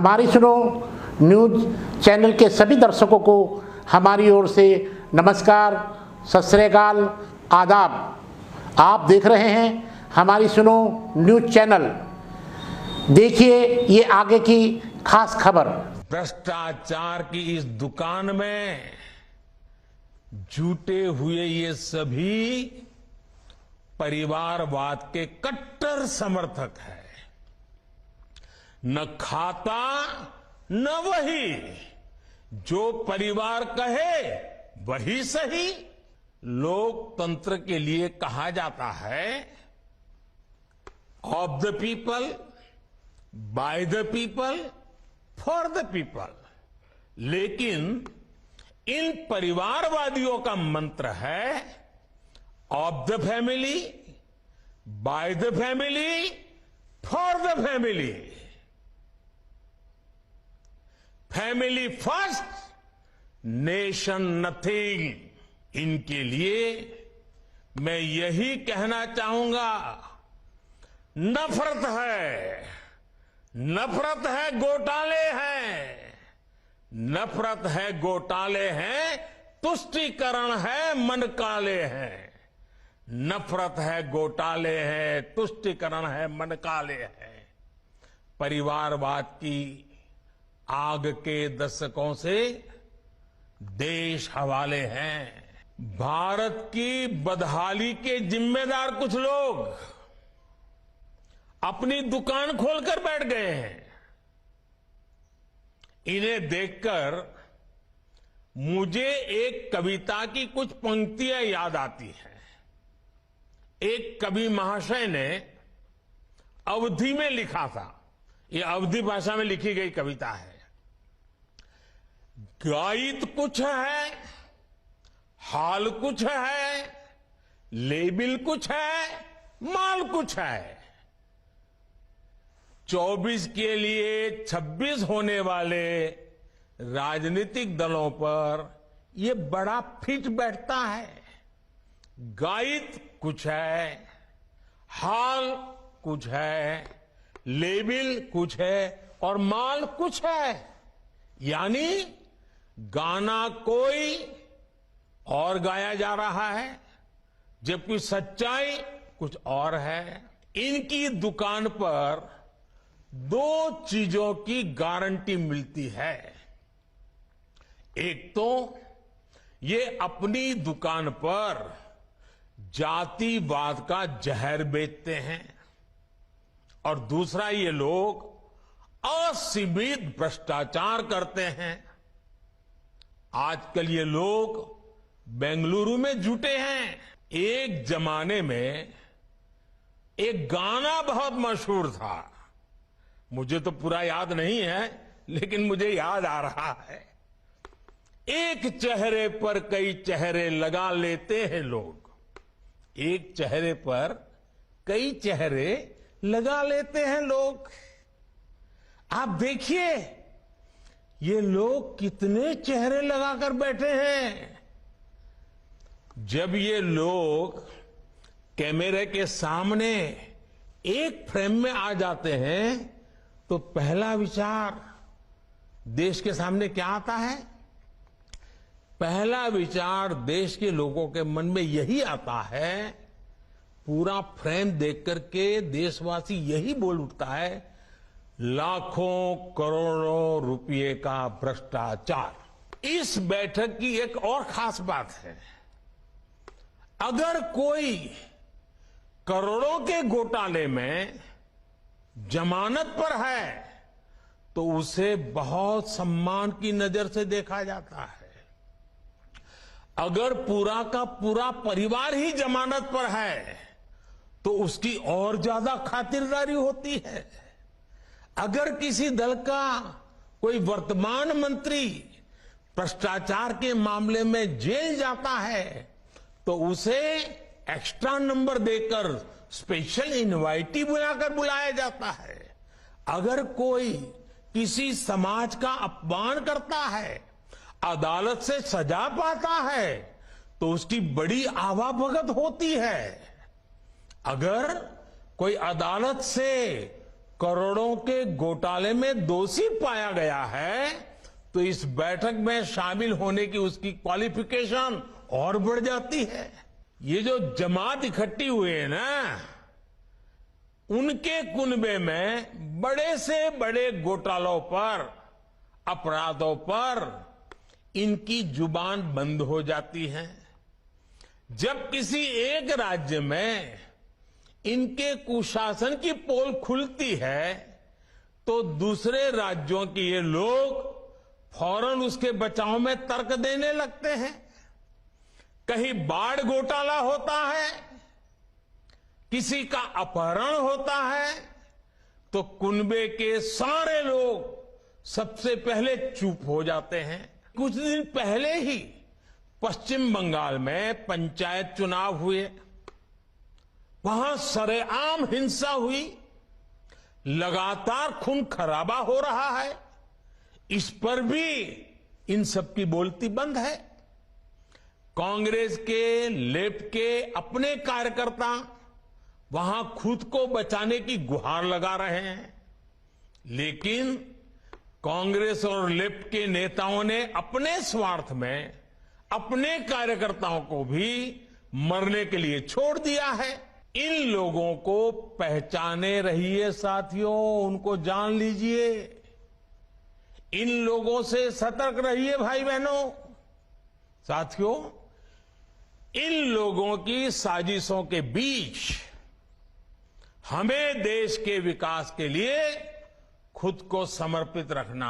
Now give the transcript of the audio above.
हमारी सुनो news channel के सभी दर्शकों को हमारी ओर से नमस्कार, सत श्री अकाल, आदाब। आप देख रहे हैं हमारी सुनो न्यूज़ चैनल। देखिए ये आगे की खास खबर। भ्रष्टाचार की इस दुकान में जुटे हुए ये सभी परिवारवाद के कट्टर समर्थक हैं। न खाता न वही, जो परिवार कहे वही सही। लोकतंत्र के लिए कहा जाता है of the people, by the people, for the people. लेकिन इन परिवारवादियों का मंत्र है of the family, by the family, for the family. Family first, nation nothing. इनके लिए मैं यही कहना चाहूंगा, नफरत है, नफरत है, घोटाले हैं, नफरत है, घोटाले हैं, तुष्टीकरण है, मन काले हैं। नफरत है, घोटाले हैं, तुष्टीकरण है, मन काले हैं। परिवारवाद की आग के दशकों से देश हवाले हैं। भारत की बदहाली के जिम्मेदार कुछ लोग अपनी दुकान खोलकर बैठ गए हैं। इन्हें देखकर मुझे एक कविता की कुछ पंक्तियां याद आती हैं। एक कवि महाशय ने अवधी में लिखा था, ये अवधी भाषा में लिखी गई कविता है। गायित कुछ है, हाल कुछ है, लेबिल कुछ है, माल कुछ है। 24 के लिए 26 होने वाले राजनीतिक दलों पर यह बड़ा फिट बैठता है। गायित कुछ है, हाल कुछ है, लेबिल कुछ है और माल कुछ है। यानी गाना कोई और गाया जा रहा है, जबकि सच्चाई कुछ और है। इनकी दुकान पर दो चीजों की गारंटी मिलती है। एक तो ये अपनी दुकान पर जातिवाद का जहर बेचते हैं और दूसरा ये लोग असीमित भ्रष्टाचार करते हैं। आजकल ये लोग बेंगलुरु में जुटे हैं। एक जमाने में एक गाना बहुत मशहूर था, मुझे तो पूरा याद नहीं है लेकिन मुझे याद आ रहा है। एक चेहरे पर कई चेहरे लगा लेते हैं लोग, एक चेहरे पर कई चेहरे लगा लेते हैं लोग। आप देखिए ये लोग कितने चेहरे लगाकर बैठे हैं। जब ये लोग कैमरे के सामने एक फ्रेम में आ जाते हैं तो पहला विचार देश के सामने क्या आता है? पहला विचार देश के लोगों के मन में यही आता है, पूरा फ्रेम देख करके देशवासी यही बोल उठता है, लाखों करोड़ों रुपए का भ्रष्टाचार। इस बैठक की एक और खास बात है, अगर कोई करोड़ों के घोटाले में जमानत पर है तो उसे बहुत सम्मान की नजर से देखा जाता है। अगर पूरा का पूरा परिवार ही जमानत पर है तो उसकी और ज्यादा खातिरदारी होती है। अगर किसी दल का कोई वर्तमान मंत्री भ्रष्टाचार के मामले में जेल जाता है तो उसे एक्स्ट्रा नंबर देकर स्पेशल इनवाइटी बुलाकर बुलाया जाता है। अगर कोई किसी समाज का अपमान करता है, अदालत से सजा पाता है तो उसकी बड़ी आवाभगत होती है। अगर कोई अदालत से करोड़ों के घोटाले में दोषी पाया गया है तो इस बैठक में शामिल होने की उसकी क्वालिफिकेशन और बढ़ जाती है। ये जो जमात इकट्ठी हुई है ना, उनके कुनबे में बड़े से बड़े घोटालों पर, अपराधों पर इनकी जुबान बंद हो जाती है। जब किसी एक राज्य में इनके कुशासन की पोल खुलती है तो दूसरे राज्यों के ये लोग फौरन उसके बचाव में तर्क देने लगते हैं। कहीं बाढ़ घोटाला होता है, किसी का अपहरण होता है तो कुनबे के सारे लोग सबसे पहले चुप हो जाते हैं। कुछ दिन पहले ही पश्चिम बंगाल में पंचायत चुनाव हुए, वहां सरेआम हिंसा हुई, लगातार खून खराबा हो रहा है। इस पर भी इन सब की बोलती बंद है। कांग्रेस के, लेफ्ट के अपने कार्यकर्ता वहां खुद को बचाने की गुहार लगा रहे हैं, लेकिन कांग्रेस और लेफ्ट के नेताओं ने अपने स्वार्थ में अपने कार्यकर्ताओं को भी मरने के लिए छोड़ दिया है। इन लोगों को पहचाने रहिए साथियों, उनको जान लीजिए। इन लोगों से सतर्क रहिए भाई बहनों। साथियों, इन लोगों की साजिशों के बीच हमें देश के विकास के लिए खुद को समर्पित रखना